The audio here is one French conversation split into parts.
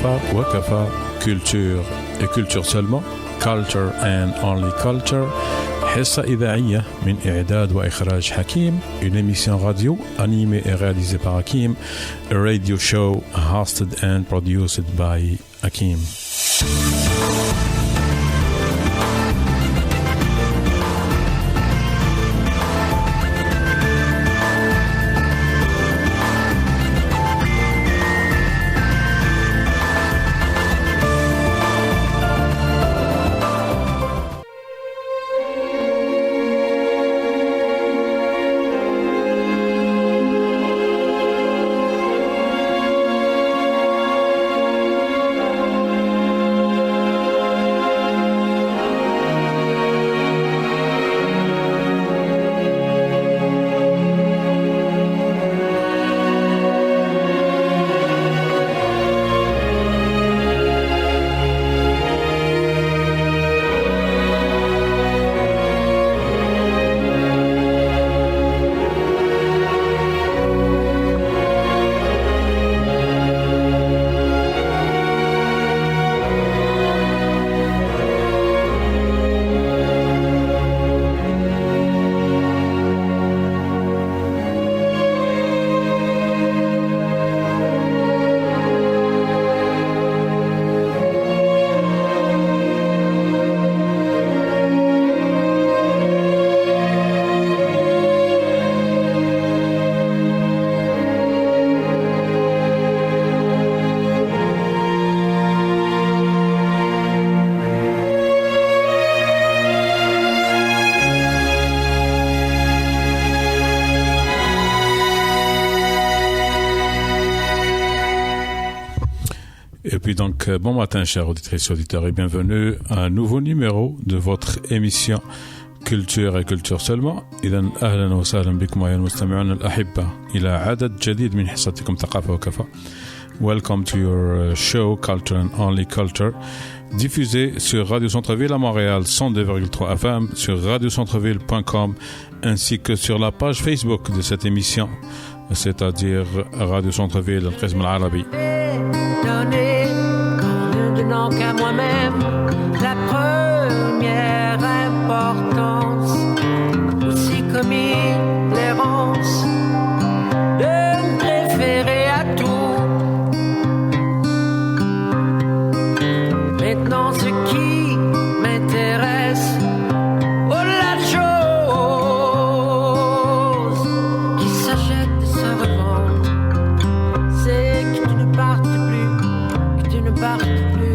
كفى وكفى culture et culture seulement culture and only culture حصة إذاعية من إعداد وإخراج حكيم une émission radio animée et réalisée par Hakim a radio show hosted and produced by Hakim. Et puis donc, bon matin, chers auditrices et auditeurs, et bienvenue à un nouveau numéro de votre émission Culture et Culture seulement. إذا أهلا وسهلا بكم أيها المستمعون الأحبة إلى عدد جديد من حصتكم ثقافة وكفى. Welcome to your show Culture and Only Culture, diffusé sur Radio Centre-Ville à Montréal 102,3 FM, sur radiocentreville.com, ainsi que sur la page Facebook de cette émission, c'est-à-dire Radio Centre-Ville, القسم العربي. Donnant qu'à moi-même la première importance, aussi commis l'errance de me préférer à tout. Maintenant ce qui m'intéresse, oh la chose qui s'achète et se revend, c'est que tu ne partes plus, que tu ne partes plus.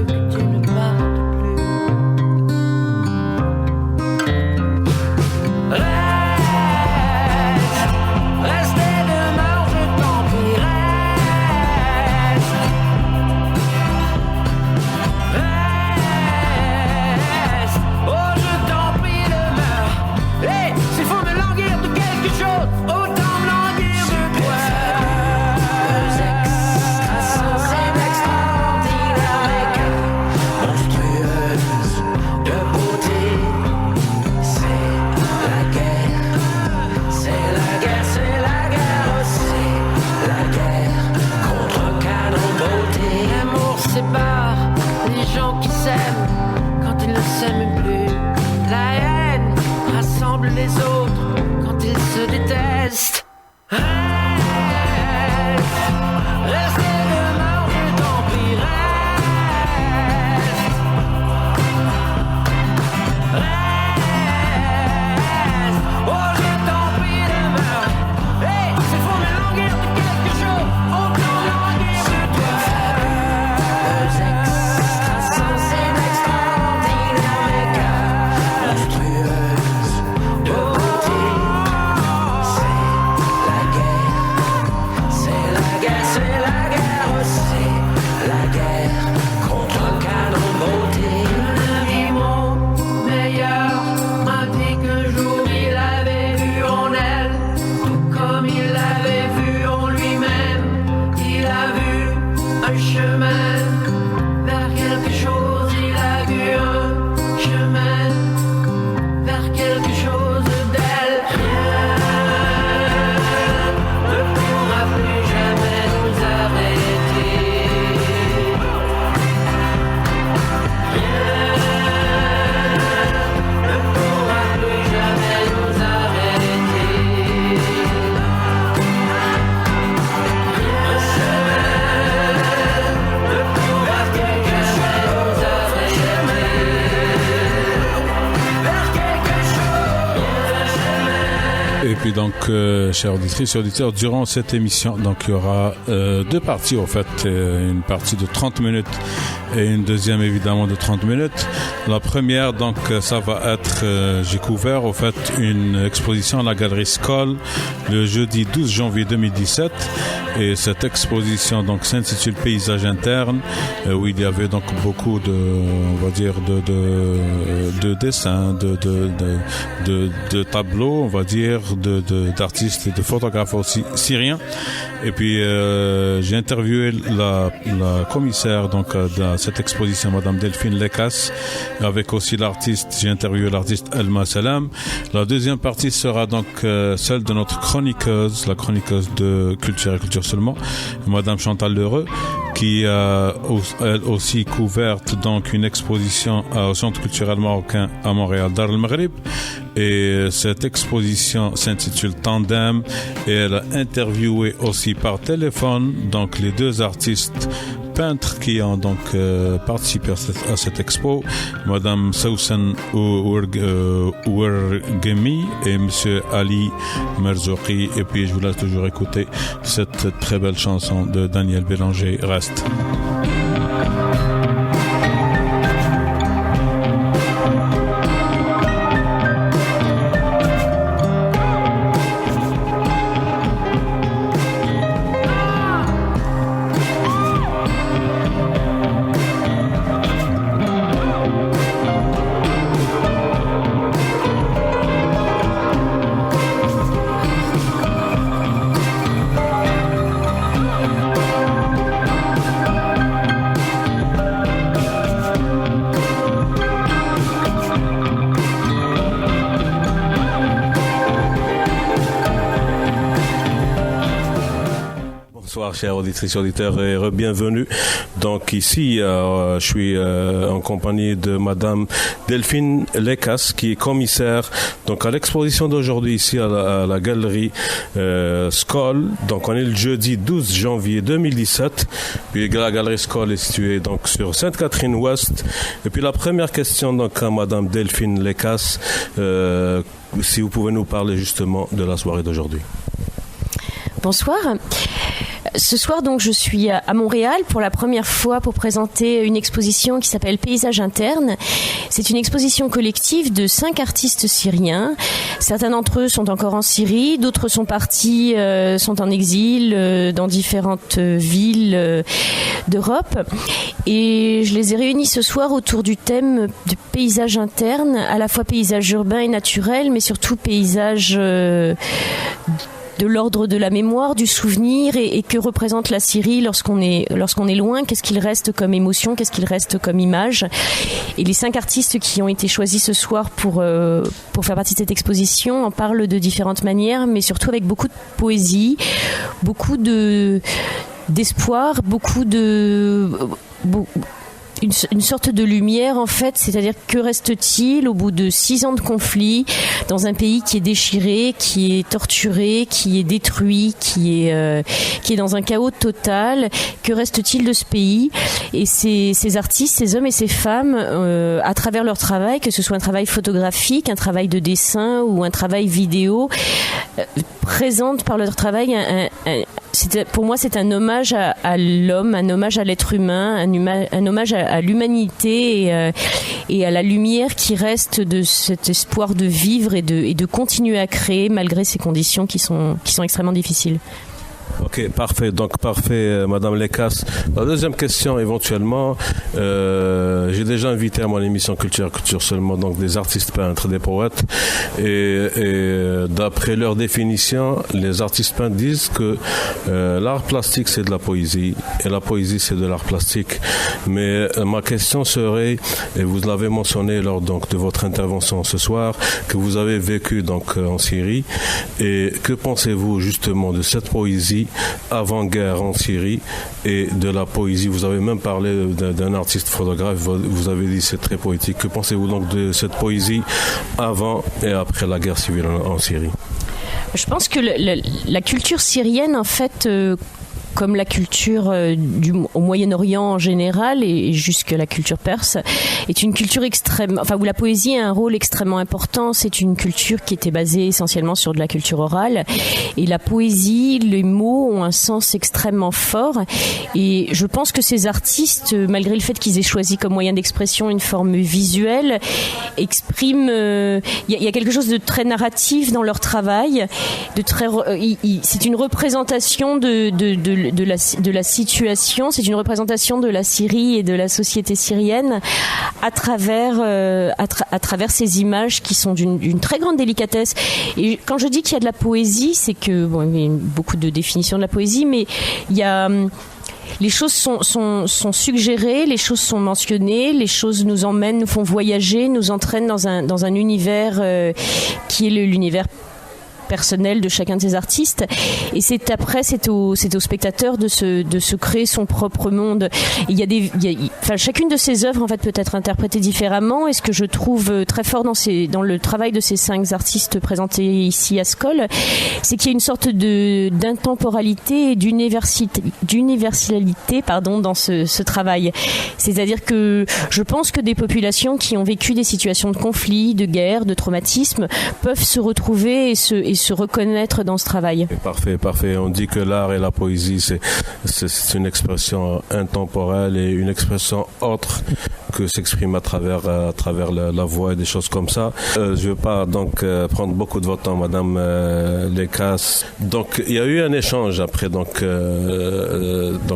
Les autres quand ils se détestent. Restez demain, je t'en prie, reste. Oh, je t'en prie, demain. Hey, c'est faut me languir de quelque chose, autant languir de toi. Extraordinaire, monstrueuse. De beauté, c'est Et puis donc, chers auditrices et auditeurs, durant cette émission, donc il y aura deux parties en fait, une partie de 30 minutes et une deuxième évidemment de 30 minutes. La première, donc ça va être, j'ai couvert en fait une exposition à la galerie Skoll le jeudi 12 janvier 2017 et cette exposition donc s'intitule Paysage interne où il y avait donc beaucoup de, on va dire de dessins, de tableaux, on va dire, d'artistes et de photographes aussi syriens. Et puis j'ai interviewé la commissaire donc de cette exposition, Madame Delphine Lekas, avec aussi l'artiste. J'ai interviewé l'artiste Elma Salam. La deuxième partie sera donc celle de notre chroniqueuse, la chroniqueuse de Culture et Culture seulement, Madame Chantal Lheureux, qui a elle aussi couverte donc une exposition au Centre culturel marocain à Montréal, Dar el Maghrib. Et cette exposition s'intitule Tandem et elle a interviewé aussi par téléphone donc les deux artistes peintres qui ont donc participé à cette expo, Madame Sousan Ouergemi et Monsieur Ali Merzouki. Et puis je vous laisse toujours écouter cette très belle chanson de Daniel Bélanger, Reste. Bonsoir chers auditrices et auditeurs et bienvenue. Donc ici je suis en compagnie de Madame Delphine Lekas qui est commissaire donc à l'exposition d'aujourd'hui ici à la galerie Skoll. Donc on est le jeudi 12 janvier 2017. Puis la galerie Skoll est située donc sur Sainte-Catherine-Ouest. Et puis la première question donc à Madame Delphine Lekas, si vous pouvez nous parler justement de la soirée d'aujourd'hui. Bonsoir. Ce soir, donc, je suis à Montréal pour la première fois pour présenter une exposition qui s'appelle Paysage interne. C'est une exposition collective de 5 artistes syriens. Certains d'entre eux sont encore en Syrie, d'autres sont partis, sont en exil dans différentes villes d'Europe. Et je les ai réunis ce soir autour du thème du paysage interne, à la fois paysage urbain et naturel, mais surtout paysage de l'ordre de la mémoire, du souvenir et que représente la Syrie lorsqu'on est loin, qu'est-ce qu'il reste comme émotion, qu'est-ce qu'il reste comme image. Et les 5 artistes qui ont été choisis ce soir pour faire partie de cette exposition en parlent de différentes manières, mais surtout avec beaucoup de poésie, beaucoup d'espoir, une sorte de lumière en fait, c'est-à-dire que reste-t-il au bout de 6 ans de conflit dans un pays qui est déchiré, qui est torturé, qui est détruit, qui est dans un chaos total. Que reste-t-il de ce pays? Et ces artistes, ces hommes et ces femmes, à travers leur travail, que ce soit un travail photographique, un travail de dessin ou un travail vidéo, présentent par leur travail pour moi, c'est un hommage à l'homme, un hommage à l'être humain, un hommage à l'humanité et à la lumière qui reste de cet espoir de vivre et de continuer à créer malgré ces conditions qui sont extrêmement difficiles. Ok, parfait. Donc, parfait, Madame Lekas. La deuxième question, éventuellement, j'ai déjà invité à mon émission Culture seulement, donc des artistes peintres, des poètes. Et d'après leur définition, les artistes peintres disent que l'art plastique, c'est de la poésie. Et la poésie, c'est de l'art plastique. Mais ma question serait, et vous l'avez mentionné lors donc de votre intervention ce soir, que vous avez vécu donc en Syrie. Et que pensez-vous justement de cette poésie avant-guerre en Syrie et de la poésie? Vous avez même parlé d'un artiste photographe, vous avez dit c'est très poétique. Que pensez-vous donc de cette poésie avant et après la guerre civile en Syrie? Je pense que la culture syrienne, en fait, comme la culture au Moyen-Orient en général et jusque la culture perse, est une culture où la poésie a un rôle extrêmement important. C'est une culture qui était basée essentiellement sur de la culture orale. Et la poésie, les mots ont un sens extrêmement fort. Et je pense que ces artistes, malgré le fait qu'ils aient choisi comme moyen d'expression une forme visuelle, expriment... Il y a quelque chose de très narratif dans leur travail. C'est une représentation de la situation. C'est une représentation de la Syrie et de la société syrienne à travers ces images qui sont d'une très grande délicatesse. Et quand je dis qu'il y a de la poésie, c'est que il y a beaucoup de définitions de la poésie, mais il y a les choses sont suggérées, les choses sont mentionnées, les choses nous emmènent, nous font voyager, nous entraînent dans un univers qui est l'univers personnel de chacun de ces artistes, et c'est au spectateur de se créer son propre monde. Chacune de ces œuvres en fait peut être interprétée différemment, et ce que je trouve très fort dans le travail de ces 5 artistes présentés ici à Skol, c'est qu'il y a une sorte d'intemporalité et d'universalité dans ce travail. C'est-à-dire que je pense que des populations qui ont vécu des situations de conflit, de guerre, de traumatisme peuvent se retrouver et se reconnaître dans ce travail. Parfait. On dit que l'art et la poésie, c'est une expression intemporelle et une expression autre que s'exprime à travers la voix et des choses comme ça. Je ne veux pas donc prendre beaucoup de votre temps, Madame Lekas. Donc il y a eu un échange après donc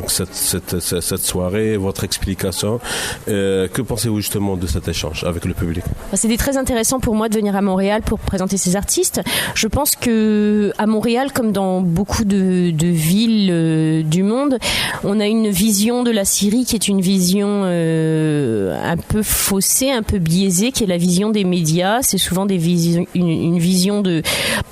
cette soirée, votre explication. Que pensez-vous justement de cet échange avec le public? C'était très intéressant pour moi de venir à Montréal pour présenter ces artistes. Je pense que à Montréal, comme dans beaucoup de villes du monde, on a une vision de la Syrie qui est une vision un peu faussée, un peu biaisée, qui est la vision des médias. C'est souvent une vision de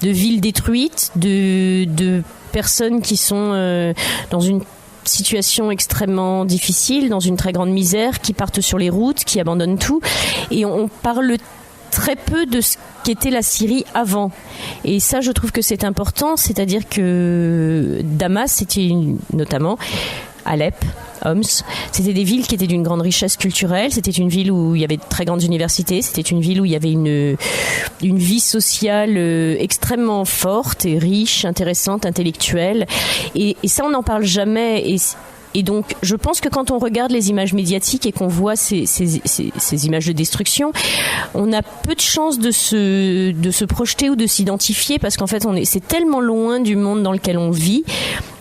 villes détruites, de personnes qui sont dans une situation extrêmement difficile, dans une très grande misère, qui partent sur les routes, qui abandonnent tout. Et on parle très peu de ce qu'était la Syrie avant. Et ça, je trouve que c'est important, c'est-à-dire que Damas, c'était notamment Alep, Homs, c'était des villes qui étaient d'une grande richesse culturelle, c'était une ville où il y avait de très grandes universités, c'était une ville où il y avait une vie sociale extrêmement forte et riche, intéressante, intellectuelle. Et ça, on n'en parle jamais. Et donc, je pense que quand on regarde les images médiatiques et qu'on voit ces images de destruction, on a peu de chances de se projeter ou de s'identifier, parce qu'en fait, c'est tellement loin du monde dans lequel on vit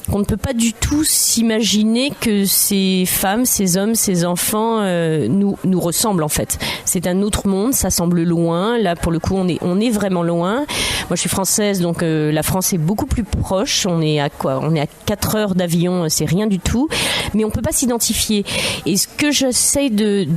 qu'on ne peut pas du tout s'imaginer que ces femmes, ces hommes, ces enfants nous ressemblent en fait. C'est un autre monde, ça semble loin. Là, pour le coup, on est vraiment loin. Moi, je suis française, donc la France est beaucoup plus proche. On est à 4 heures d'avion, c'est rien du tout. Mais on peut pas s'identifier. Et ce que j'essaye de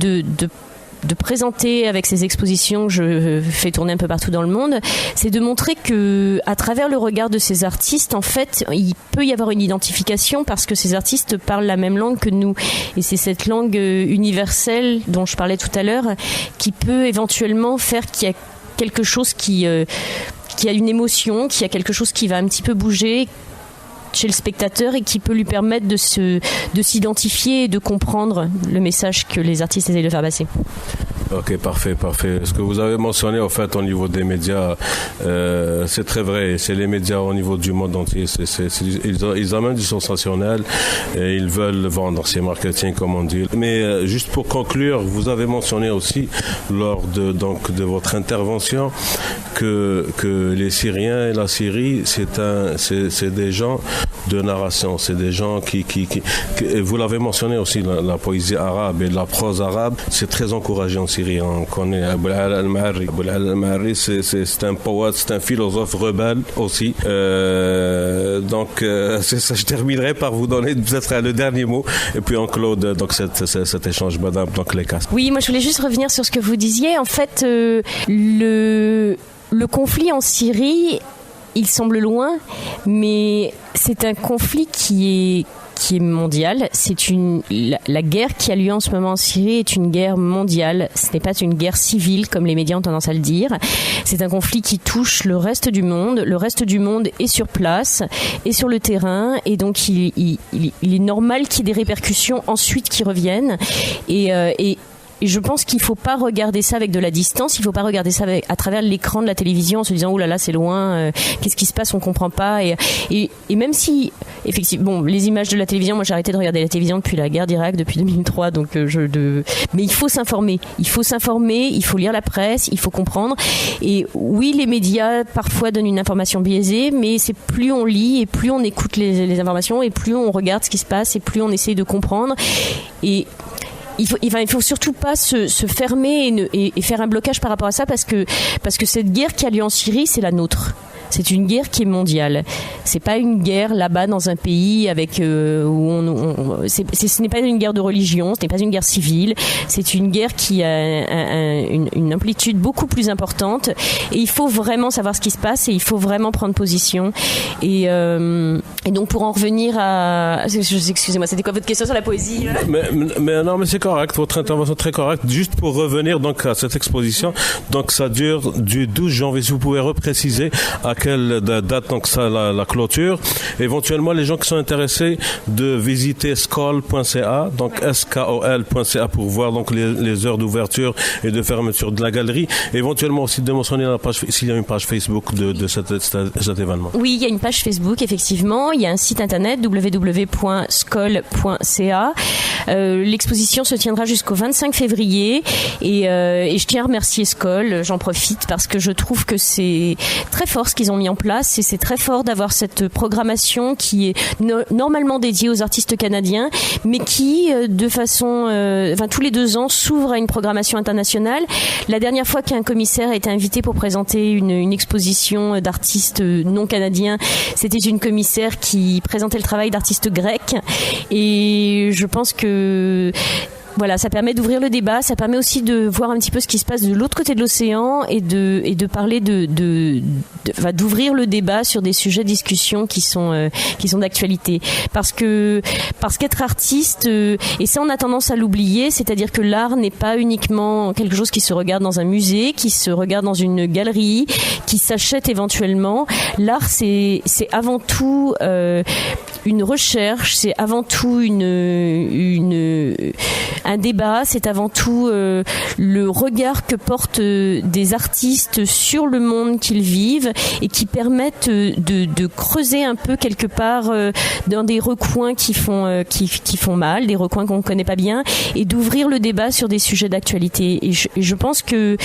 présenter avec ces expositions que je fais tourner un peu partout dans le monde, c'est de montrer que à travers le regard de ces artistes, en fait, il peut y avoir une identification, parce que ces artistes parlent la même langue que nous, et c'est cette langue universelle dont je parlais tout à l'heure qui peut éventuellement faire qu'il y a quelque chose qui a une émotion, qu'il y a quelque chose qui va un petit peu bouger chez le spectateur et qui peut lui permettre de s'identifier et de comprendre le message que les artistes essaient de faire passer. Ok, parfait. Ce que vous avez mentionné, en fait, au niveau des médias, c'est très vrai. C'est les médias au niveau du monde entier. Ils amènent du sensationnel et ils veulent vendre. C'est marketing, comme on dit. Mais juste pour conclure, vous avez mentionné aussi lors de votre intervention que les Syriens et la Syrie, c'est des gens de narration. C'est des gens qui vous l'avez mentionné aussi, la poésie arabe et la prose arabe, c'est très encourageant en Syrie. On connaît Abou al-Ala al-Ma'arri. Abou al-Ala al-Ma'arri, c'est un poète, c'est un philosophe rebelle aussi. Donc, c'est ça. Je terminerai par vous donner peut-être le dernier mot, et puis on clôt donc cet échange, Madame Lekas. Oui, moi je voulais juste revenir sur ce que vous disiez. En fait, le conflit en Syrie, il semble loin, mais c'est un conflit qui qui est mondiale. La guerre qui a lieu en ce moment en Syrie est une guerre mondiale. Ce n'est pas une guerre civile comme les médias ont tendance à le dire. C'est un conflit qui touche le reste du monde. Le reste du monde est sur place, est sur le terrain, et donc il est normal qu'il y ait des répercussions ensuite qui reviennent. Et je pense qu'il ne faut pas regarder ça avec de la distance, il ne faut pas regarder ça à travers l'écran de la télévision en se disant « Oh là là, c'est loin, qu'est-ce qui se passe, on ne comprend pas ». Et même si, effectivement, les images de la télévision, moi j'ai arrêté de regarder la télévision depuis la guerre d'Irak, depuis 2003, donc mais il faut s'informer, il faut lire la presse, il faut comprendre. Et oui, les médias parfois donnent une information biaisée, mais c'est plus on lit et plus on écoute les informations et plus on regarde ce qui se passe et plus on essaye de comprendre. Et il faut surtout pas se fermer et faire un blocage par rapport à ça parce que cette guerre qui a lieu en Syrie, c'est la nôtre. C'est une guerre qui est mondiale. C'est pas une guerre là-bas dans un pays avec ce n'est pas une guerre de religion, ce n'est pas une guerre civile. C'est une guerre qui a une amplitude beaucoup plus importante. Et il faut vraiment savoir ce qui se passe et il faut vraiment prendre position. Et donc pour en revenir à, excusez-moi, c'était quoi votre question sur la poésie là ? Mais non, mais c'est correct. Votre intervention est très correcte. Juste pour revenir donc à cette exposition, donc ça dure du 12 janvier. Si vous pouvez repréciser à quelle date donc ça la clôture. Éventuellement, les gens qui sont intéressés de visiter skol.ca, donc skol.ca pour voir donc les heures d'ouverture et de fermeture de la galerie. Éventuellement aussi de mentionner la page s'il y a une page Facebook de cet événement. Oui, il y a une page Facebook effectivement. Il y a un site internet www.skol.ca. L'exposition se tiendra jusqu'au 25 février et je tiens à remercier Skol. J'en profite parce que je trouve que c'est très fort ce qu'ils ont mis en place et c'est très fort d'avoir cette programmation qui est normalement dédiée aux artistes canadiens mais qui de façon tous les 2 ans s'ouvre à une programmation internationale. La dernière fois qu'un commissaire a été invité pour présenter une exposition d'artistes non canadiens, c'était une commissaire qui présentait le travail d'artistes grecs et je pense que voilà, ça permet d'ouvrir le débat, ça permet aussi de voir un petit peu ce qui se passe de l'autre côté de l'océan et de parler d'ouvrir le débat sur des sujets de discussion qui sont d'actualité. Parce qu'être artiste, et ça on a tendance à l'oublier, c'est-à-dire que l'art n'est pas uniquement quelque chose qui se regarde dans un musée, qui se regarde dans une galerie, qui s'achète éventuellement. L'art c'est avant tout une recherche, c'est avant tout un débat, c'est avant tout le regard que portent des artistes sur le monde qu'ils vivent et qui permettent de creuser un peu quelque part dans des recoins qui font mal, des recoins qu'on ne connaît pas bien et d'ouvrir le débat sur des sujets d'actualité. Et je pense que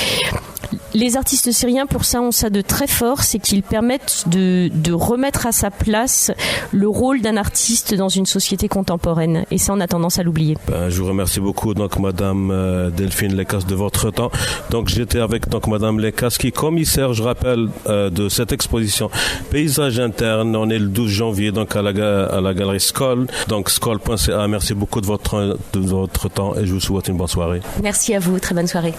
les artistes syriens, pour ça, ont ça de très fort, c'est qu'ils permettent de remettre à sa place le rôle d'un artiste dans une société contemporaine. Et ça, on a tendance à l'oublier. Je vous remercie beaucoup, donc, Madame Delphine Lécasse, de votre temps. Donc, j'étais avec donc Madame Lécasse, qui est commissaire, je rappelle, de cette exposition Paysage interne. On est le 12 janvier, donc à la galerie Skol, donc skol.ca. Merci beaucoup de votre temps et je vous souhaite une bonne soirée. Merci à vous, très bonne soirée.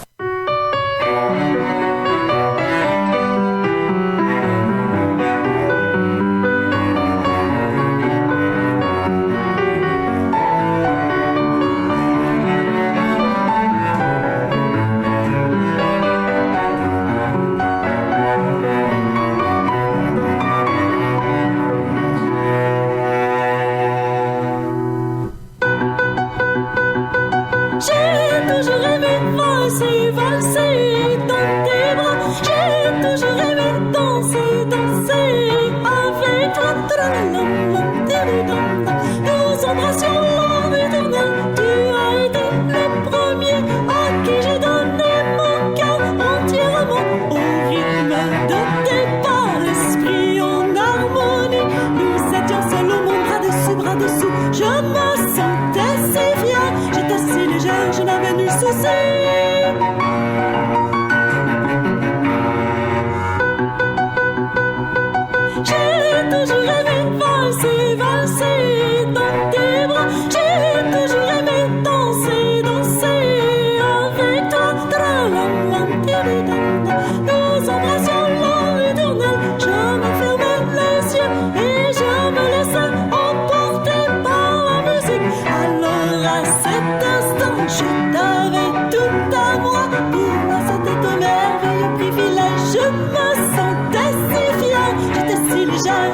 Je me fermais les yeux et je me laissais emporter par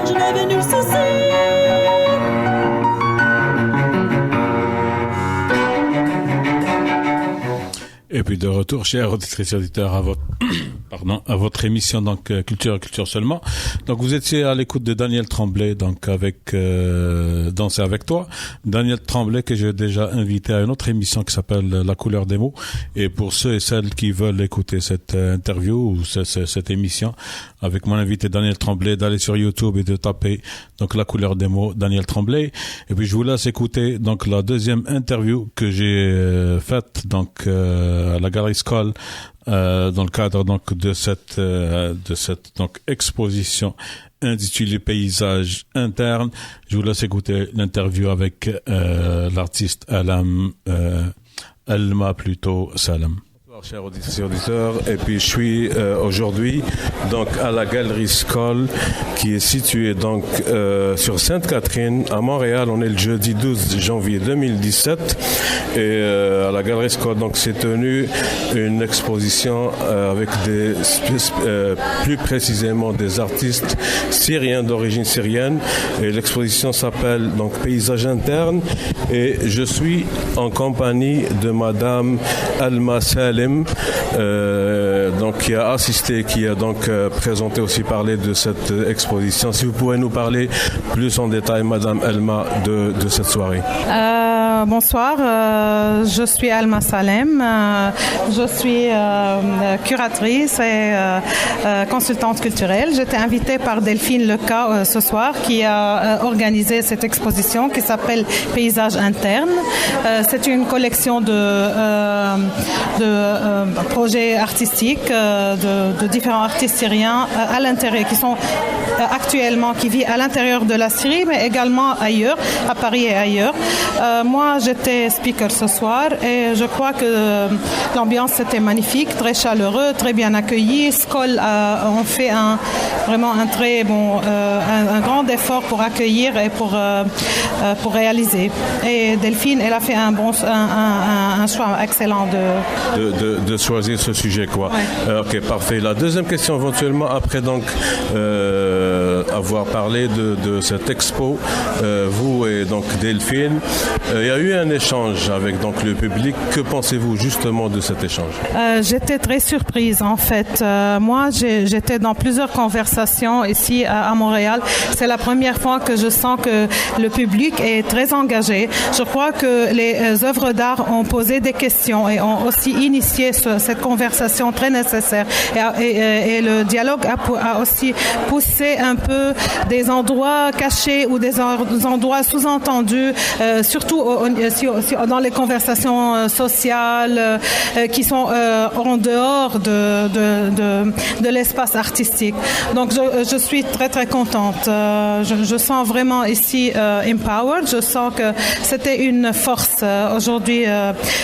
je n'avais nul souci. Et puis de retour, chers auditrices et auditeurs, à votre émission donc Culture seulement. Donc vous étiez à l'écoute de Daniel Tremblay, donc avec Danser avec toi. Daniel Tremblay que j'ai déjà invité à une autre émission qui s'appelle La couleur des mots. Et pour ceux et celles qui veulent écouter cette interview ou cette émission avec mon invité Daniel Tremblay, d'aller sur YouTube et de taper donc La couleur des mots Daniel Tremblay. Et puis je vous laisse écouter donc la deuxième interview que j'ai faite donc à la Galerie Skoll dans le cadre donc de cette donc exposition intitulée Paysages internes. Je vous laisse écouter l'interview avec l'artiste Alma plutôt Salem. Chers auditeurs, et puis je suis aujourd'hui donc à la Galerie Skoll qui est située donc sur Sainte-Catherine à Montréal. On est le jeudi 12 janvier 2017 et à la Galerie Skoll donc s'est tenue une exposition avec plus précisément des artistes syriens d'origine syrienne, et l'exposition s'appelle donc Paysages internes, et je suis en compagnie de Madame Alma Salem, donc qui a assisté, qui a donc présenté aussi, parlé de cette exposition. Si vous pouvez nous parler plus en détail, Madame Alma, de cette soirée. Bonsoir, je suis Alma Salem, je suis curatrice et consultante culturelle. J'étais invitée par Delphine Leca ce soir, qui a organisé cette exposition qui s'appelle Paysages internes. C'est une collection de projets artistiques de différents artistes syriens à l'intérieur, qui sont actuellement, qui vivent à l'intérieur de la Syrie, mais également ailleurs, à Paris et ailleurs. Moi, j'étais speaker ce soir et je crois que l'ambiance était magnifique, très chaleureux, très bien accueilli. Skoll ont fait vraiment un très bon, un grand effort pour accueillir et pour réaliser. Et Delphine, elle a fait un choix excellent de choisir ce sujet, quoi. Ouais. Ok, parfait. La deuxième question, éventuellement, après donc avoir parlé de cette expo, vous et donc Delphine, il y a eu un échange avec donc le public. Que pensez-vous justement de cet échange? J'étais très surprise en fait. Moi, j'étais dans plusieurs conversations ici à Montréal. C'est la première fois que je sens que le public est très engagé. Je crois que les œuvres d'art ont posé des questions et ont aussi initié cette conversation très nécessaire. Et le dialogue a aussi poussé un peu des endroits cachés ou des endroits sous-entendus, surtout dans les conversations sociales qui sont en dehors de l'espace artistique. Donc je suis très très contente. Je sens vraiment ici empowered. Je sens que c'était une force aujourd'hui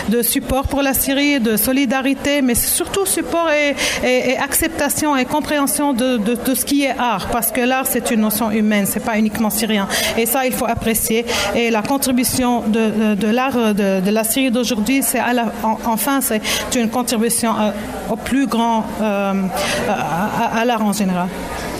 de support pour la Syrie, de solidarité, mais surtout support et acceptation et compréhension de ce qui est art, parce que l'art c'est une notion humaine, c'est pas uniquement syrien, et ça il faut apprécier. Et la contribution de l'art de la Syrie d'aujourd'hui, c'est enfin c'est une contribution au plus grand à l'art en général.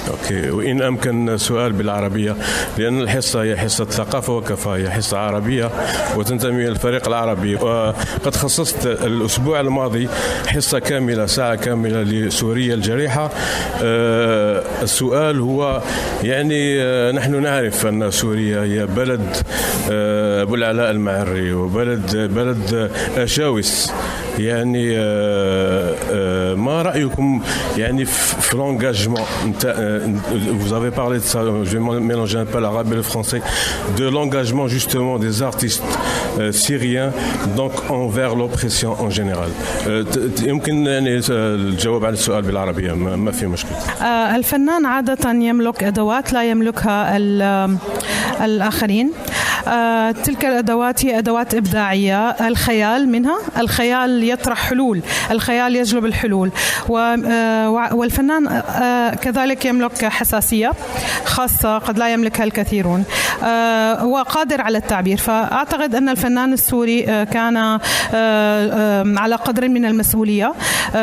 اوكي، وان امكن سؤال بالعربيه، لان الحصه هي حصه ثقافه وكفاءه، هي حصه عربيه وتنتمي الى الفريق العربي، وقد خصصت الاسبوع الماضي حصه كامله، ساعه كامله لسوريا الجريحه. السؤال هو يعني نحن نعرف ان سوريا هي بلد ابو العلاء المعري وبلد اشاوس، يعني ما رايكم يعني في l'engagement? Vous avez parlé de ça, je vais mélanger un peu l'arabe et le français, de l'engagement justement des artistes syriens donc envers l'oppression en général. يمكن يعني الجواب على السؤال بالعربية، ما في مشكلة. الفنان عادة يملك أدوات لا يملكها الآخرين. تلك الأدوات هي أدوات إبداعية. الخيال منها، الخيال يطرح حلول، الخيال يجلب الحلول، والفنان كذلك يملك حساسية خاصة قد لا يملكها الكثيرون، وقادر على التعبير. فأعتقد أن الفنان السوري كان على قدر من المسؤولية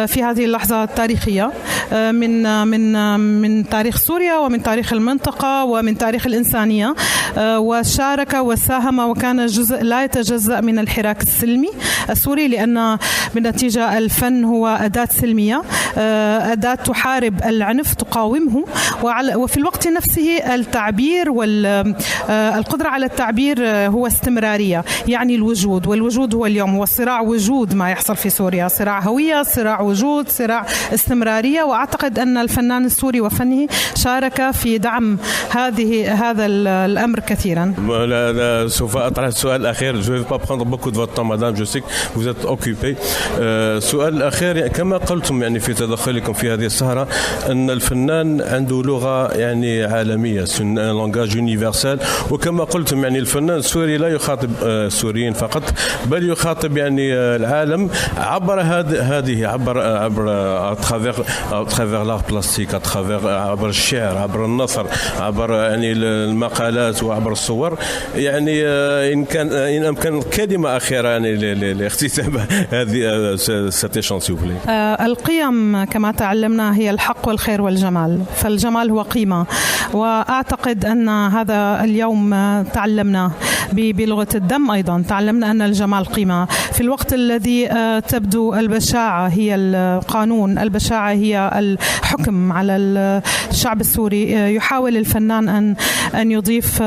في هذه اللحظة التاريخية، من تاريخ سوريا ومن تاريخ المنطقة ومن تاريخ الإنسانية، وشارك وساهم وكان جزء لا يتجزأ من الحراك السلمي السوري، لأن بالنتيجة الفن هو أداة سلمية، أداة تحارب العنف تقاومه، وفي الوقت نفسه التعبير والقدرة على التعبير هو استمرارية، يعني الوجود، والوجود هو اليوم، هو صراع وجود ما يحصل في سوريا، صراع هوية، صراع وجود، صراع استمرارية. وأعتقد أن الفنان السوري وفنه شارك في دعم هذا الأمر كثيرا. سوف أطرح السؤال الأخير. Je ne vais pas prendre beaucoup de votre temps madame, je sais que vous êtes occupée. السؤال الأخير كما قلتم يعني في تدخلكم في هذه السهرة أن الفنان عنده لغة يعني عالمية، لانجاج يونيفرسال، وكما قلتم يعني الفنان السوري لا يخاطب السوريين فقط بل يخاطب يعني العالم عبر هذه عبر ترافير لار بلاستيك، عبر الشعر، عبر النثر، عبر يعني المقالات وعبر الصور. يعني إن أمكن كلمة أخيرة يعني لاختتام هذه سيتيشن سيفلي. القيم كما تعلمنا هي الحق والخير والجمال، فالجمال هو قيمة، وأعتقد أن هذا اليوم تعلمنا بلغة الدم، أيضا تعلمنا أن الجمال قيمة. في الوقت الذي تبدو البشاعة هي القانون، البشاعة هي الحكم على الشعب السوري، يحاول الفنان أن يضيف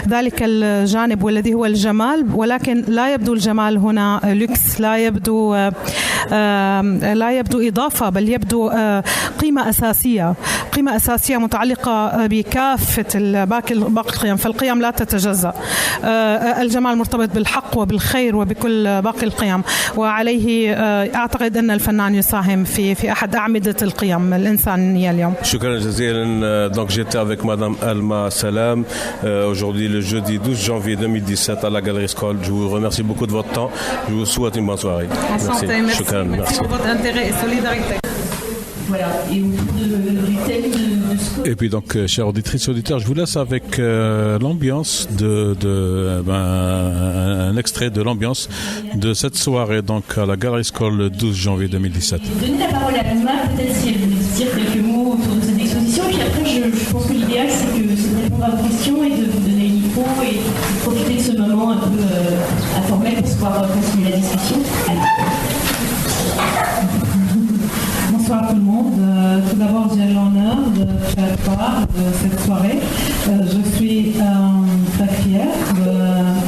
ذلك الجانب والذي هو الجمال، ولكن لا يبدو الجمال هنا لوكس، لا يبدو إضافة، بل يبدو قيمة أساسية متعلقة بكافة باقي القيم، فالقيم لا تتجزأ. الجمال مرتبط بالحق وبالخير وبكل باقي القيم، وعليه أعتقد أن الفنان يساهم في أحد أعمدة القيم الإنسانية اليوم. شكرا جزيلا. Donc j'étais avec madame Alma Salam aujourd'hui le jeudi 12 janvier 2017 à la Galerie Skoll. Je vous remercie beaucoup de votre temps. Je vous souhaite une bonne soirée. Merci. Shukran, merci. Pour votre intérêt et solidarité. Voilà, et autour du thème de ce que... Et puis donc, chers auditrices et auditeurs, je vous laisse avec l'ambiance un extrait de l'ambiance de cette soirée donc à la Galerie Skoll le 12 janvier 2017. Donner la parole à Alma, peut-être si elle voulait dire quelques mots autour de cette exposition, puis après je pense que l'idéal c'est de répondre à vos questions et de vous donner le micro et de profiter de ce moment un peu informel pour pouvoir continuer la discussion. Bonsoir tout le monde. Tout d'abord, j'ai l'honneur de faire part de cette soirée. Je suis très fière de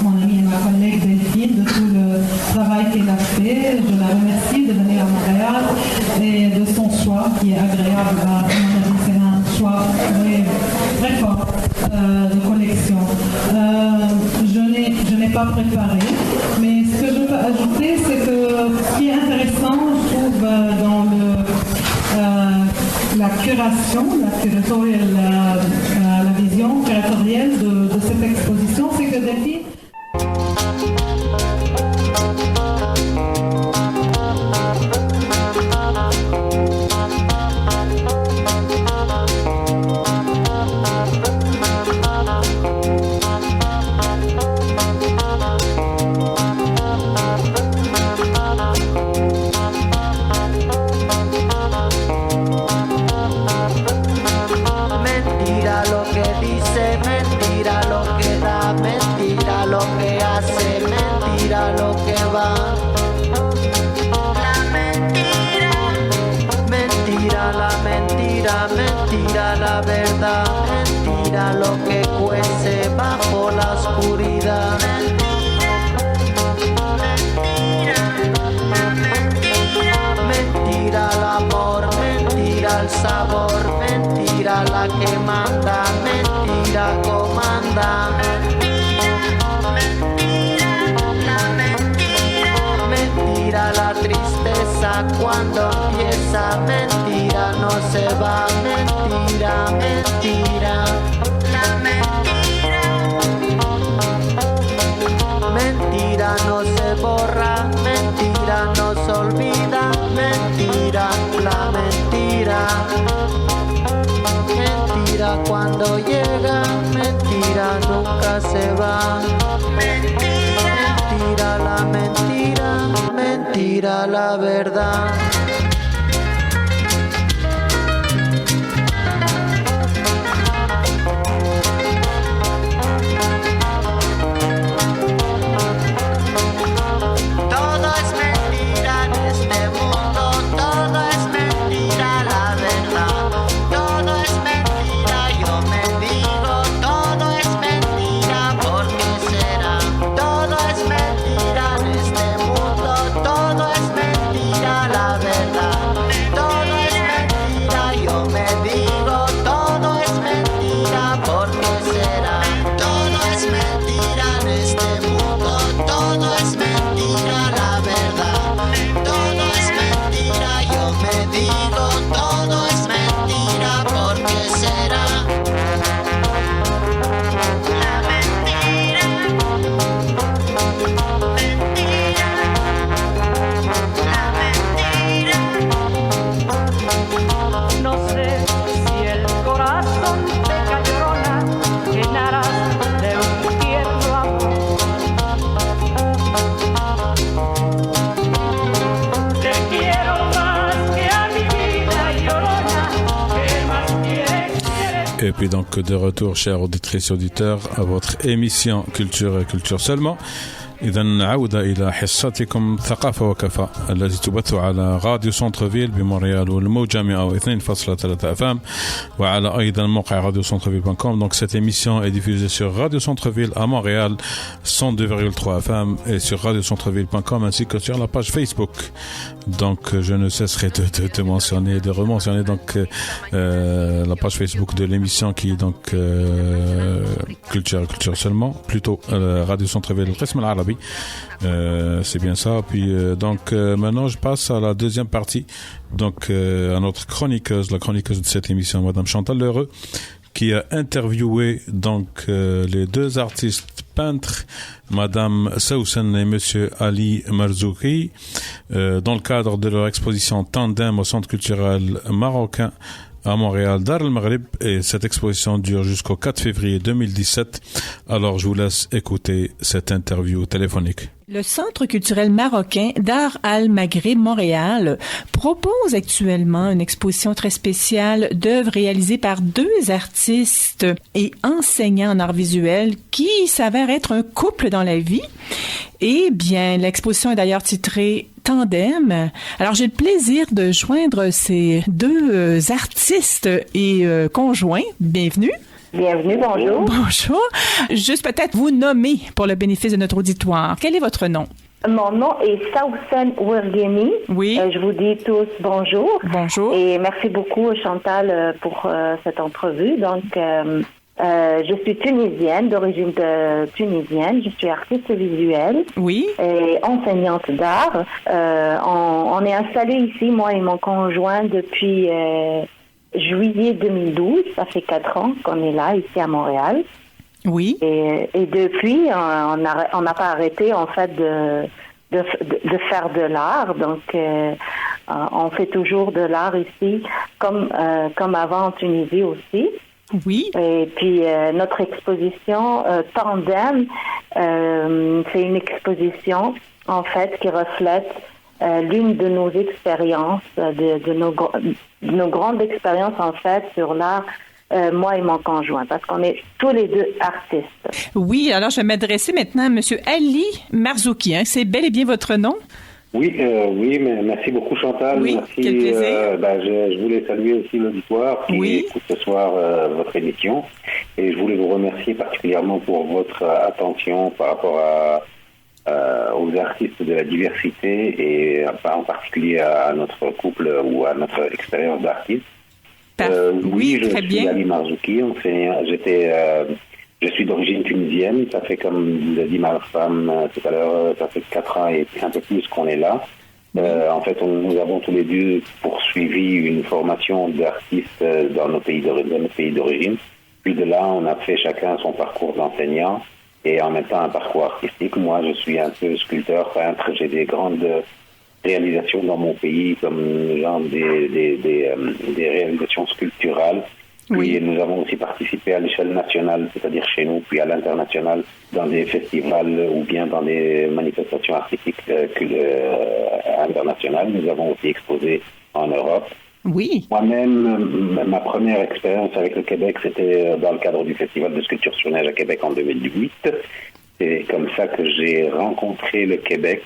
mon amie et ma collègue Delphine de tout le travail qu'elle a fait. Je la remercie de venir à Montréal et de son choix qui est agréable. À mon avis, c'est un choix très fort de collection. Je n'ai pas préparé, mais ce que je peux ajouter, c'est que ce qui est intéressant, je trouve, dans la curation, la vision curatorielle de cette exposition, c'est que Delphine... Mentira la verdad, mentira lo que cuece bajo la oscuridad. Mentira el amor, mentira el sabor, mentira la que manda, mentira comanda. Mentira la tristeza cuando empieza, mentira no se va, mentira, mentira. Mentira no se borra, mentira no se olvida, mentira, la mentira. Mentira cuando llega, mentira nunca se va. Mentira la mentira, mentira la verdad. No sé si el corazón de Cayona llenarás de un tierno amor. Te quiero más que a mi vida llorona, que más quieres. Et puis donc de retour, chers auditrices et auditeurs, à votre émission Culture et Culture seulement. إذن عودة إلى حصتكم ثقافة وكفاء التي تبث على راديو سنترفيل بمونريال والموجة 102.3 FM وعلى أيضا موقع راديو سنترفيل.com. Donc cette émission est diffusée sur Radio Centreville à Montréal 102.3 FM et sur radiocentreville.com ainsi que sur la page Facebook. Donc je ne cesserai de mentionner, de rementionner donc la page Facebook de l'émission qui est donc Culture seulement, plutôt Radio Centreville Qism al-Arabi. C'est bien ça. Puis donc maintenant je passe à la deuxième partie, donc à notre chroniqueuse, la chroniqueuse de cette émission, Madame Chantal Lheureux, qui a interviewé donc les deux artistes peintres, Madame Soussen et Monsieur Ali Marzouki, dans le cadre de leur exposition Tandem au Centre culturel marocain à Montréal, Dar el-Maghrib, et cette exposition dure jusqu'au 4 février 2017. Alors je vous laisse écouter cette interview téléphonique. Le Centre culturel marocain Dar el-Maghrib Montréal propose actuellement une exposition très spéciale d'œuvres réalisées par deux artistes et enseignants en arts visuels qui s'avèrent être un couple dans la vie. Et bien, l'exposition est d'ailleurs titrée Tandem. Alors, j'ai le plaisir de joindre ces deux artistes et conjoints. Bienvenue. Bienvenue, bonjour. Bonjour. Juste peut-être vous nommer pour le bénéfice de notre auditoire. Quel est votre nom? Mon nom est Soussen Ouergheni. Oui. Je vous dis tous bonjour. Bonjour. Et merci beaucoup, Chantal, pour cette entrevue. Donc, je suis tunisienne, d'origine tunisienne. Je suis artiste visuelle. Oui. Et enseignante d'art. On est installés ici, moi et mon conjoint, depuis juillet 2012. Ça fait 4 ans qu'on est là, ici à Montréal. Oui. Et depuis, on n'a pas arrêté, en fait, de faire de l'art. Donc, on fait toujours de l'art ici, comme avant en Tunisie aussi. Oui. Et puis, notre exposition Tandem, c'est une exposition, en fait, qui reflète l'une de nos expériences, de nos grandes expériences, en fait, sur l'art, moi et mon conjoint, parce qu'on est tous les deux artistes. Oui, alors je vais m'adresser maintenant à M. Ali Marzouki. Hein. C'est bel et bien votre nom? Oui, mais merci beaucoup Chantal. Oui, merci. Quel plaisir. Je voulais saluer aussi l'auditoire qui écoute ce soir votre émission, et je voulais vous remercier particulièrement pour votre attention par rapport aux artistes de la diversité et en particulier à notre couple ou à notre expérience d'artiste. Oui, je suis Ali Marzouki. Je suis d'origine tunisienne. Ça fait, comme vous a dit ma femme tout à l'heure, ça fait 4 ans et un peu plus qu'on est là. En fait, nous avons tous les deux poursuivi une formation d'artistes dans nos pays d'origine. Puis de là, on a fait chacun son parcours d'enseignant et en même temps un parcours artistique. Moi, je suis un peu sculpteur, peintre. J'ai des grandes réalisations dans mon pays, comme genre des réalisations sculpturales. Puis nous avons aussi participé à l'échelle nationale, c'est-à-dire chez nous, puis à l'international, dans des festivals ou bien dans des manifestations artistiques internationales. Nous avons aussi exposé en Europe. Oui. Moi-même, ma première expérience avec le Québec, c'était dans le cadre du Festival de sculpture sur neige à Québec en 2008. C'est comme ça que j'ai rencontré le Québec,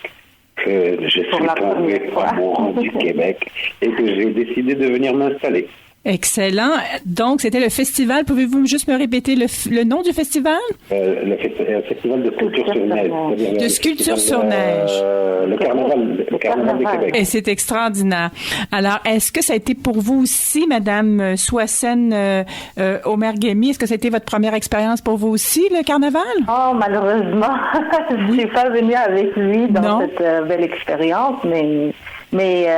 que je suis tombé amoureux du Québec et que j'ai décidé de venir m'installer. Excellent. Donc, c'était le festival. Pouvez-vous juste me répéter le nom du festival? Le festival de sculpture sur neige. De sculpture sur neige. Le carnaval de Québec. Et c'est extraordinaire. Alors, est-ce que ça a été pour vous aussi, Madame Soussen Ouergheni? Est-ce que ça a été votre première expérience pour vous aussi, le carnaval? Oh, malheureusement, je ne suis pas venue avec lui dans cette belle expérience, mais mais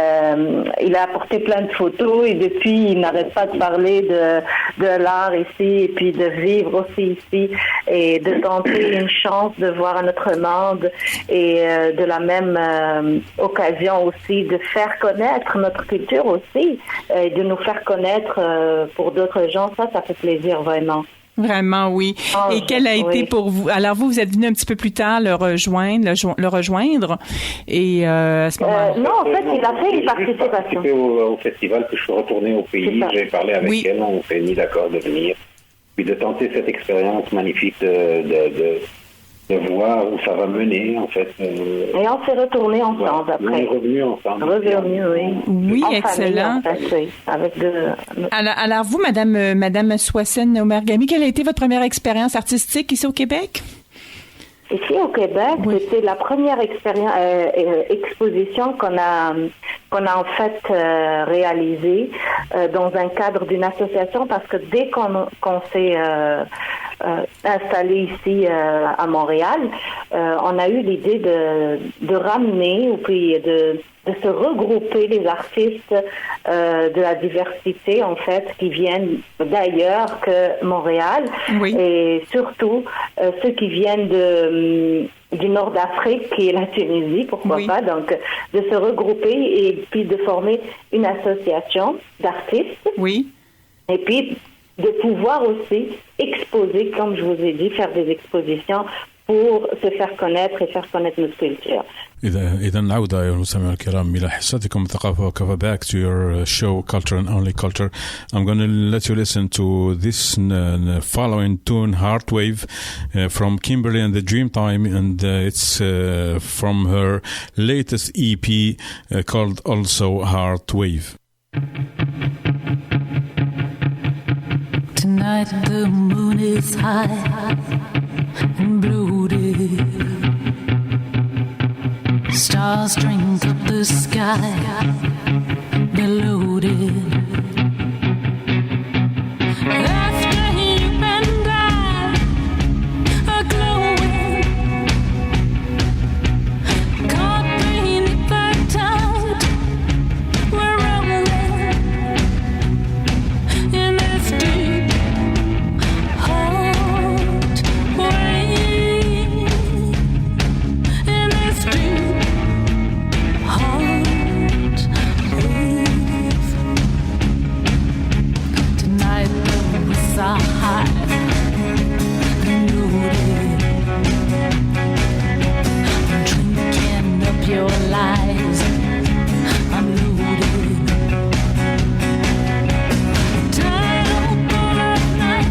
il a apporté plein de photos et depuis il n'arrête pas de parler de l'art ici et puis de vivre aussi ici et de tenter une chance de voir un autre monde et de la même occasion aussi de faire connaître notre culture aussi et de nous faire connaître pour d'autres gens. Ça fait plaisir vraiment. Vraiment, oui. Et quel a été pour vous? Alors, vous êtes venu un petit peu plus tard le rejoindre. Et à ce moment-là... non, en fait, il a fait une participation. Au festival, que je suis retourné au pays. J'ai parlé avec elle, on s'est mis d'accord de venir. Puis de tenter cette expérience magnifique de voir où ça va mener, en fait. Et on s'est retournés ensemble après. On est revenus ensemble. Oui. Oui, en excellent. Famille, en fait, oui, avec alors, vous, Madame Swasène Omergami, quelle a été votre première expérience artistique ici au Québec? Ici au Québec, c'était la première exposition qu'on a en fait réalisée dans un cadre d'une association, parce que dès qu'on s'est installé ici à Montréal, on a eu l'idée de ramener ou puis de se regrouper les artistes de la diversité en fait qui viennent d'ailleurs que Montréal et surtout ceux qui viennent du nord d'Afrique qui est la Tunisie, pourquoi pas, donc de se regrouper et puis de former une association d'artistes. Oui. Et puis de pouvoir aussi exposer, comme je vous ai dit, faire des expositions pour se faire connaître et faire connaître notre culture. إذا نعود أيها المستمعين الكرام إلى حصتكم الثقافة وكفى. Back to your show Culture and Only Culture. I'm going to let you listen to this following tune, Heartwave, from Kimberly and the Dreamtime, and it's from her latest EP called also Heartwave. Tonight the moon is high and bloated. Stars drink up the sky, they're loaded. After you and I are glowing, caught beneath the tide, we're rolling in this deep heart wave, in this deep heart wave. Tonight the risks are high and loaded. I'm drinking up your lies, I'm loaded. Tied up all at night,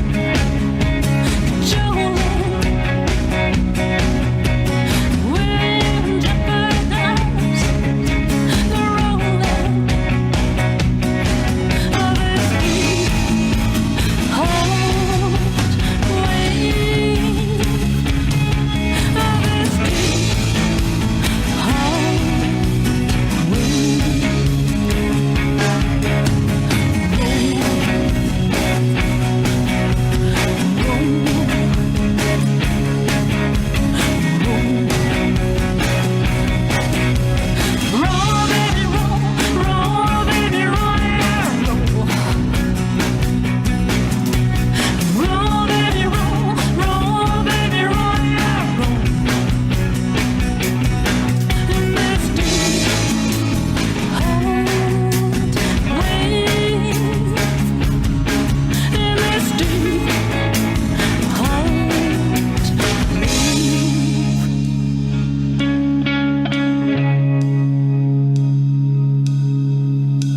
cajoling. We're jeopardize the rolling of this deep heart wave, of this deep heart roll, baby, roll, baby, roll, yeah, roll. Roll, baby, roll, baby, roll, yeah, roll. In this deep heart wave, in this deep heart wave.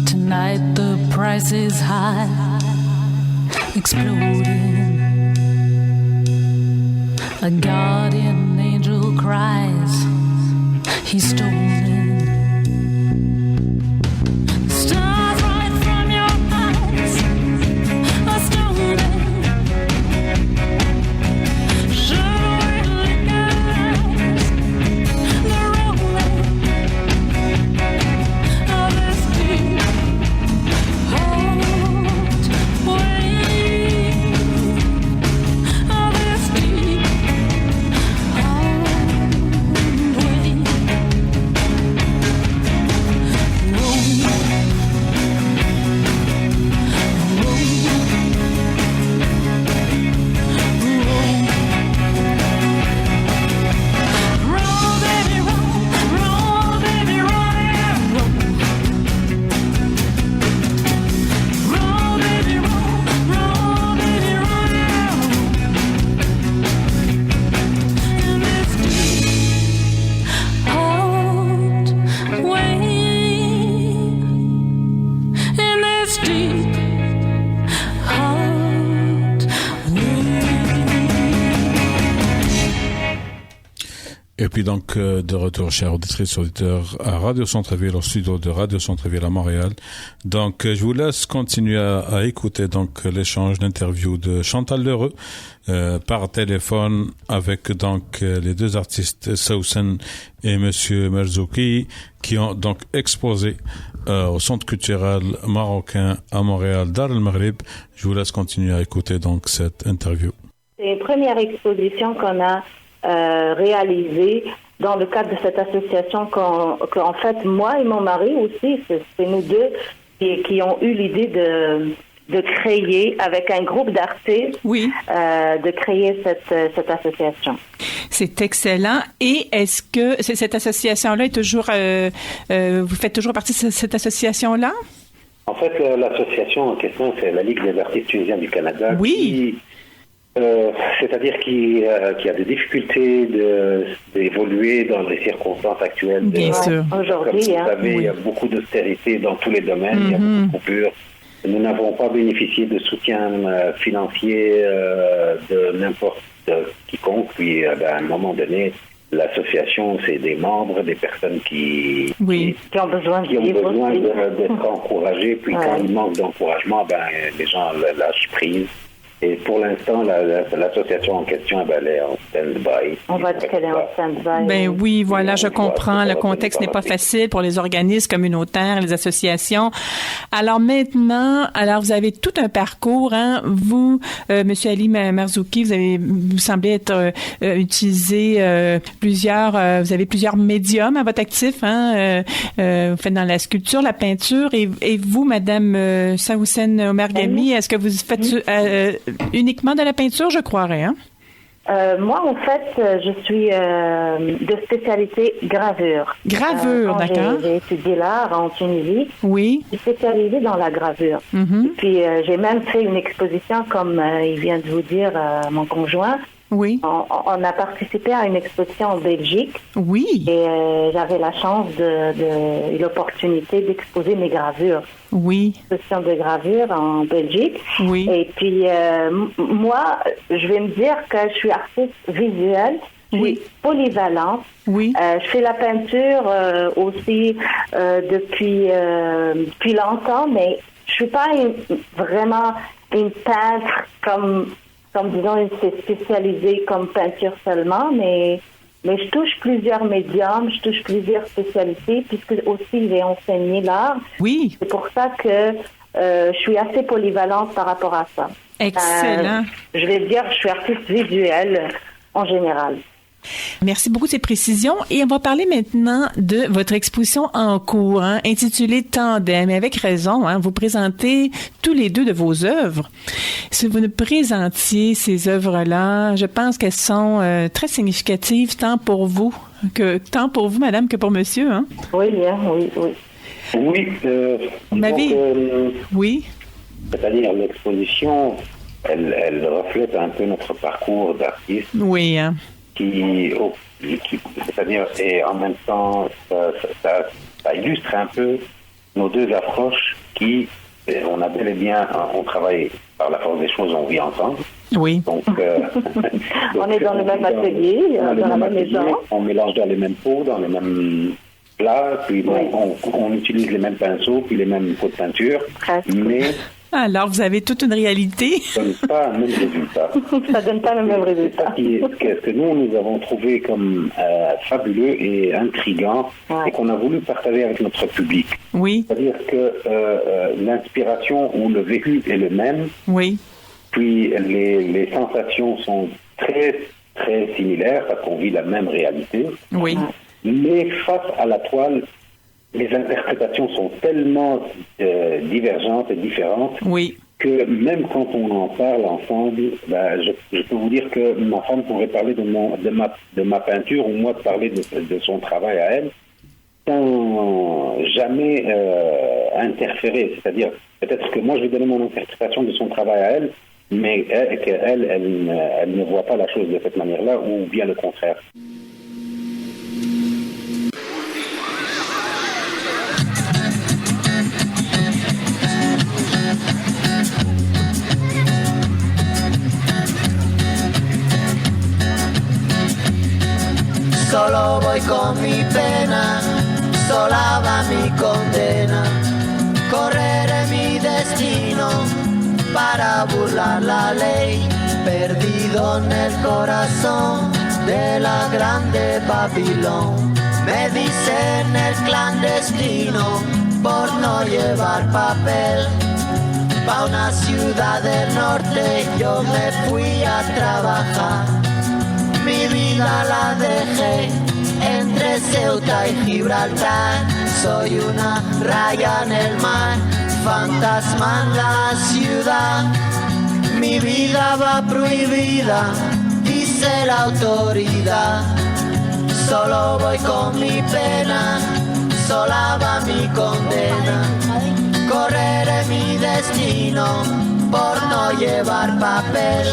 Tonight the price is high, exploding. A guardian angel cries, he's stolen. Stars right from your eyes are stolen. Should legalize the rolling of this deep heart wave, of this deep heart wave. Et puis donc, de retour, chers auditrices et auditeurs, à Radio Centre-Ville, au studio de Radio Centre-Ville à Montréal. Donc, je vous laisse continuer à écouter donc l'échange d'interview de Chantal Lheureux par téléphone avec donc les deux artistes Soussen et Monsieur Merzouki qui ont donc exposé au Centre culturel marocain à Montréal, Dar el Maghrib. Je vous laisse continuer à écouter donc cette interview. C'est une première exposition qu'on a réalisée dans le cadre de cette association qu'en fait, moi et mon mari aussi, c'est nous deux qui ont eu l'idée de créer, avec un groupe d'artistes, de créer cette association. C'est excellent. Et est-ce que cette association-là est toujours... vous faites toujours partie de cette association-là? En fait, l'association en question, c'est la Ligue des artistes tunisiens du Canada. Oui. C'est-à-dire qui a des difficultés d'évoluer dans les circonstances actuelles. Bien sûr. Aujourd'hui, comme vous savez, il y a beaucoup d'austérité dans tous les domaines, il y a beaucoup de coupures. Nous n'avons pas bénéficié de soutien financier de n'importe quiconque. Puis, à un moment donné, l'association, c'est des membres, des personnes qui ont besoin d'être encouragées. Puis quand il manque d'encouragement, les gens lâchent prise. Et pour l'instant, l'association en question, elle est en stand-by. On va dire qu'elle est en stand-by. Ben oui, voilà, je comprends. Le contexte n'est pas facile pour les organismes communautaires, les associations. Alors maintenant, vous avez tout un parcours, hein. Vous, Monsieur Ali Merzouki, vous semblez être utilisé vous avez plusieurs médiums à votre actif, hein. Vous faites dans la sculpture, la peinture, et vous, Madame Soussen Omergami, est-ce que vous faites uniquement de la peinture, je croirais, hein? Moi, en fait, je suis de spécialité gravure. Gravure, d'accord. J'ai étudié l'art en Tunisie. Oui. Je suis spécialisée dans la gravure. Mm-hmm. Et puis, j'ai même fait une exposition, comme il vient de vous dire, mon conjoint. Oui. On a participé à une exposition en Belgique. Oui. Et j'avais la chance et l'opportunité d'exposer mes gravures. Oui. Exposition de gravure en Belgique. Oui. Et puis, moi, je vais me dire que je suis artiste visuelle. Je suis polyvalente. Oui. Je fais la peinture aussi depuis longtemps, mais je suis pas vraiment une peintre comme disons, une spécialisée comme peinture seulement, mais je touche plusieurs médiums, je touche plusieurs spécialités, puisque aussi j'ai enseigné l'art. Oui. C'est pour ça que je suis assez polyvalente par rapport à ça. Excellent. Je vais dire, je suis artiste visuelle en général. Merci beaucoup de ces précisions. Et on va parler maintenant de votre exposition en cours, hein, intitulée Tandem. Et avec raison, hein, vous présentez tous les deux de vos œuvres. Si vous nous présentiez ces œuvres-là, je pense qu'elles sont très significatives tant pour vous, madame, que pour monsieur. Hein? Oui, bien, oui. Oui. Oui. C'est-à-dire l'exposition, elle reflète un peu notre parcours d'artiste. Oui, hein. C'est-à-dire, et en même temps, ça illustre un peu nos deux approches qui, on a bel et bien, on travaille par la force des choses, on vit ensemble. Oui. Donc, on est dans le même atelier, dans la même maison. On mélange dans les mêmes pots, dans les mêmes plats, puis on utilise les mêmes pinceaux, puis les mêmes pots de peinture. Mais alors, vous avez toute une réalité. Ça ne donne pas le même résultat. Ça donne pas le même résultat. Ce que nous avons trouvé comme fabuleux et intriguant et qu'on a voulu partager avec notre public. Oui. C'est-à-dire que l'inspiration ou le vécu est le même. Oui. Puis les sensations sont très, très similaires parce qu'on vit la même réalité. Oui. Mais face à la toile, les interprétations sont tellement divergentes et différentes que même quand on en parle ensemble, je peux vous dire que ma femme pourrait parler de ma peinture ou moi de parler de son travail à elle sans jamais interférer. C'est-à-dire, peut-être que moi je vais donner mon interprétation de son travail à elle, mais elle ne voit pas la chose de cette manière-là ou bien le contraire. Solo Solo voy con mi pena, sola va mi condena. Correré mi destino para burlar la ley, perdido en el corazón de la grande Babilón. Me dicen el clandestino por no llevar papel. Pa' una ciudad del norte yo me fui a trabajar. Mi vida la dejé entre Ceuta y Gibraltar. Soy una raya en el mar, fantasma en la ciudad. Mi vida va prohibida, dice la autoridad. Solo voy con mi pena, sola va mi condena. Correré mi destino por no llevar papel,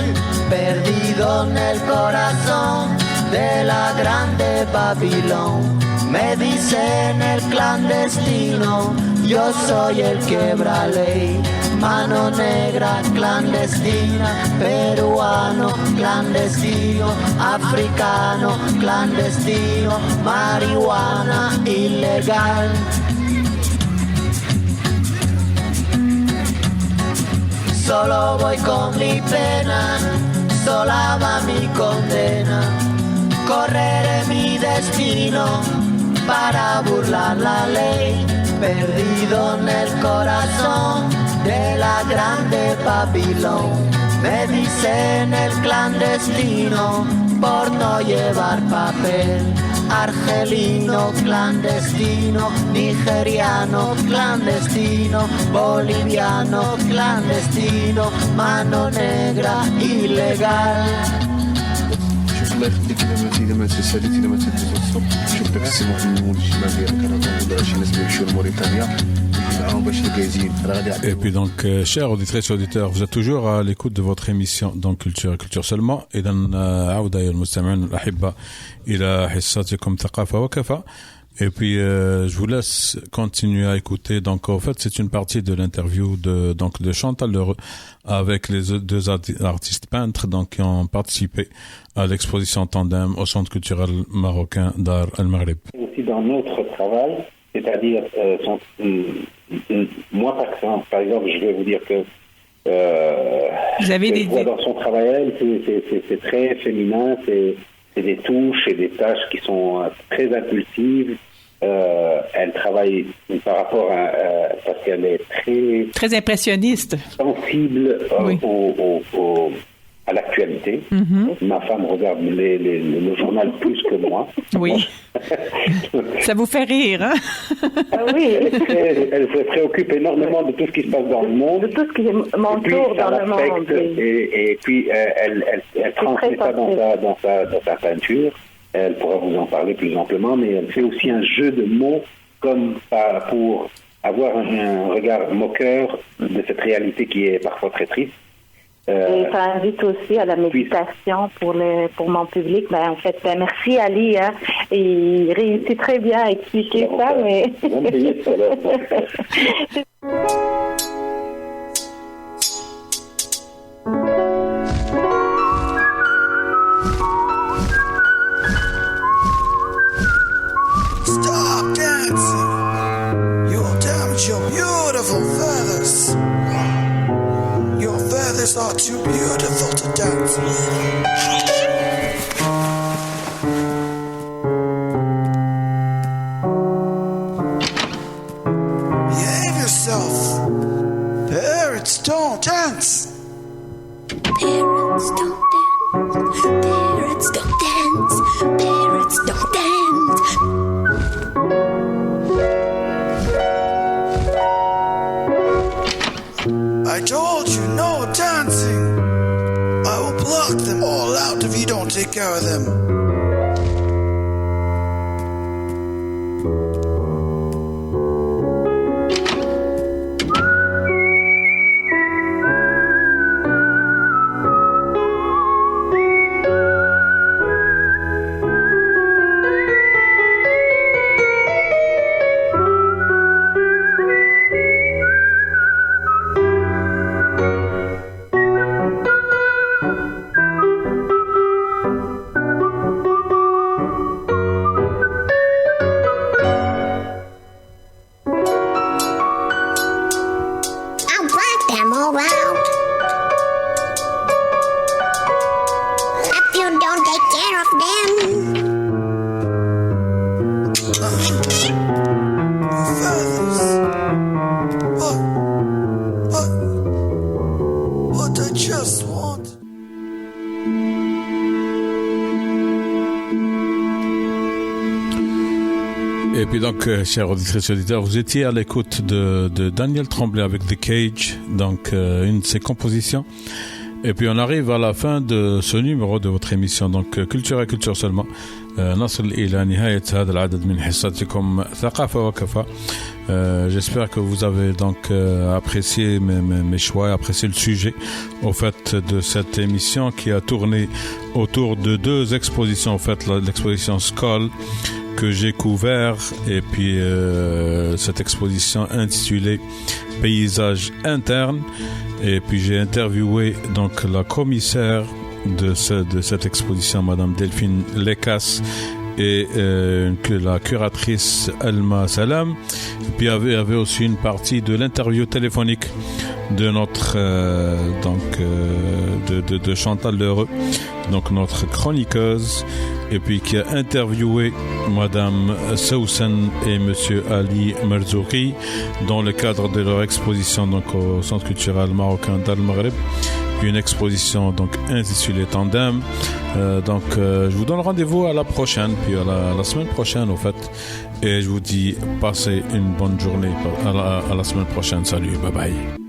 perdido en el corazón de la grande Babilón. Me dicen el clandestino, yo soy el quebra ley. Mano negra clandestina, peruano clandestino, africano clandestino, marihuana ilegal. Solo voy con mi pena, sola va mi condena. Correré mi destino para burlar la ley, perdido en el corazón de la grande Babilón. Me dicen el clandestino por no llevar papel. Argelino clandestino, nigeriano clandestino, boliviano clandestino, mano negra ilegal. الله يخليك لما تساليتي لما تدوز شوف داك السي محمد الجمال ديالك انا كنقول شي ناس بيمشيو لموريتانيا معاهم باش الكايزين راه غادي. Et puis donc, chers auditrices et auditeurs, vous êtes toujours à l'écoute de votre émission donc Culture et Culture seulement. إذا عودة أيها المستمعون الأحبة إلى حصتكم ثقافة وكفى. Et puis je vous laisse continuer à écouter. Donc en fait, c'est une partie de l'interview de Chantal Lheureux avec les deux artistes peintres donc qui ont participé à l'exposition Tandem au Centre culturel marocain Dar El Maghrib. Aussi dans notre travail, c'est-à-dire moi par exemple, je vais vous dire que vous avez des dans son travail, c'est très féminin, c'est des touches et des tâches qui sont très impulsives. Elle travaille par rapport à parce qu'elle est très impressionniste, sensible oui. À l'actualité. Mm-hmm. Ma femme regarde le journal plus que moi. Oui. Ça vous fait rire, hein? Oui. Elle se préoccupe énormément de tout ce qui se passe dans le monde. De tout ce qui m'entoure dans le monde. Et puis elle transmet ça dans sa peinture. Elle pourra vous en parler plus amplement, mais elle fait aussi un jeu de mots comme pour avoir un regard moqueur de cette réalité qui est parfois très triste. Et ça invite aussi à la méditation pour mon public. En fait, merci Ali. Hein. Il réussit très bien à expliquer ça, mais... Stop dancing. You'll damage your beautiful feathers. Your feathers are too beautiful to dance with. Behave yourself. Parrots don't dance. Parrots don't dance. Parrots don't dance. Parrots don't dance. I told you no dancing. I will pluck them all out if you don't take care of them. don't take care of them. Feathers. But I just want. Et puis donc, chers auditrices et auditeurs, vous étiez à l'écoute de Daniel Tremblay avec The Cage, donc une de ses compositions. Et puis on arrive à la fin de ce numéro de votre émission, donc Culture et Culture seulement. نصل إلى نهاية هذا العدد من حصتكم ثقافة وكفى. J'espère que vous avez donc apprécié mes choix, apprécié le sujet au fait de cette émission qui a tourné autour de deux expositions. En fait, l'exposition Skoll que j'ai couvert et puis cette exposition intitulée Paysages internes. Et puis j'ai interviewé donc la commissaire de cette exposition, Madame Delphine Lekas, et la curatrice Alma Salam. Et puis il y avait aussi une partie de l'interview téléphonique de notre de Chantal Lheureux, donc notre chroniqueuse, et puis qui a interviewé Madame Sousan et Monsieur Ali Merzouki dans le cadre de leur exposition donc au Centre culturel marocain d'Al Maghreb, une exposition donc intitulée Tandem. Je vous donne rendez-vous à la prochaine, puis à la semaine prochaine au fait, et je vous dis passez une bonne journée à la semaine prochaine. Salut, bye bye.